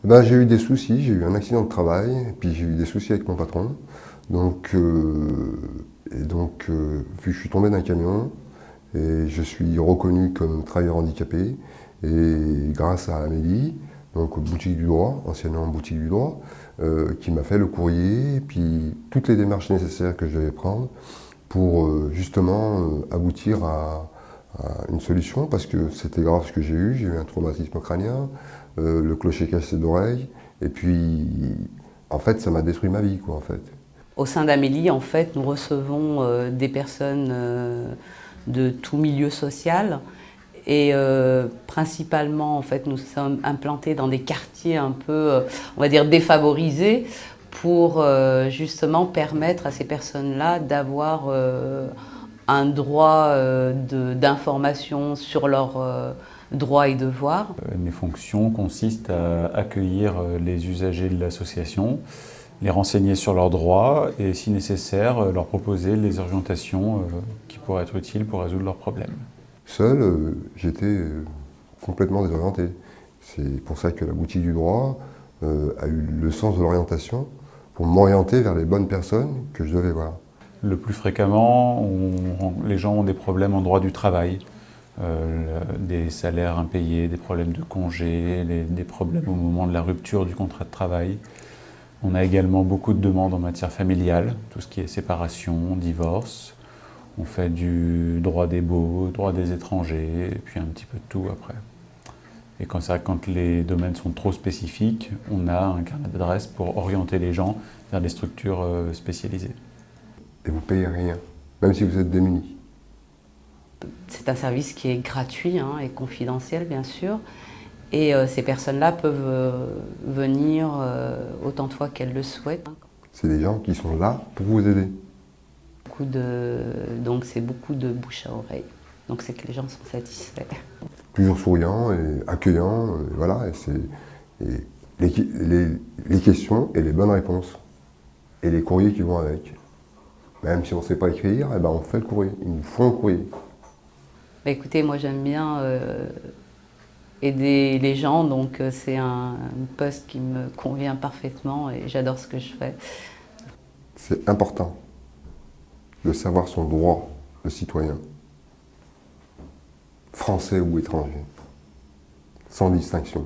Ben, j'ai eu des soucis, j'ai eu un accident de travail, et puis j'ai eu des soucis avec mon patron. Donc, vu que je suis tombé d'un camion, et je suis reconnu comme travailleur handicapé, et grâce à Amélie, donc boutique du droit, anciennement boutique du droit, qui m'a fait le courrier, et puis toutes les démarches nécessaires que je devais prendre pour justement aboutir à une solution, parce que c'était grave ce que j'ai eu un traumatisme crânien, le clocher cassé d'oreille, et puis en fait ça m'a détruit ma vie quoi en fait. Au sein d'Amélie, en fait, nous recevons des personnes de tout milieu social et principalement, en fait, nous sommes implantés dans des quartiers un peu, on va dire, défavorisés pour justement permettre à ces personnes-là d'avoir un droit d'information sur leurs droits et devoirs. Mes fonctions consistent à accueillir les usagers de l'association, les renseigner sur leurs droits et, si nécessaire, leur proposer les orientations qui pourraient être utiles pour résoudre leurs problèmes. Seul, j'étais complètement désorienté. C'est pour ça que la boutique du droit a eu le sens de l'orientation pour m'orienter vers les bonnes personnes que je devais voir. Le plus fréquemment, les gens ont des problèmes en droit du travail, des salaires impayés, des problèmes de congés, des problèmes au moment de la rupture du contrat de travail. On a également beaucoup de demandes en matière familiale, tout ce qui est séparation, divorce. On fait du droit des baux, droit des étrangers, et puis un petit peu de tout après. Et quand les domaines sont trop spécifiques, on a un carnet d'adresses pour orienter les gens vers des structures spécialisées. Et vous payez rien, même si vous êtes démuni. C'est un service qui est gratuit et confidentiel, bien sûr. Et ces personnes-là peuvent venir autant de fois qu'elles le souhaitent. C'est des gens qui sont là pour vous aider. Donc c'est beaucoup de bouche à oreille. Donc c'est que les gens sont satisfaits. Toujours souriants et accueillants, voilà. Et les questions et les bonnes réponses. Et les courriers qui vont avec. Même si on ne sait pas écrire, eh ben on fait le courrier. Ils nous font le courrier. Bah, écoutez, moi j'aime bien aider les gens, donc c'est un poste qui me convient parfaitement et j'adore ce que je fais. C'est important de savoir son droit de citoyen, français ou étranger, sans distinction.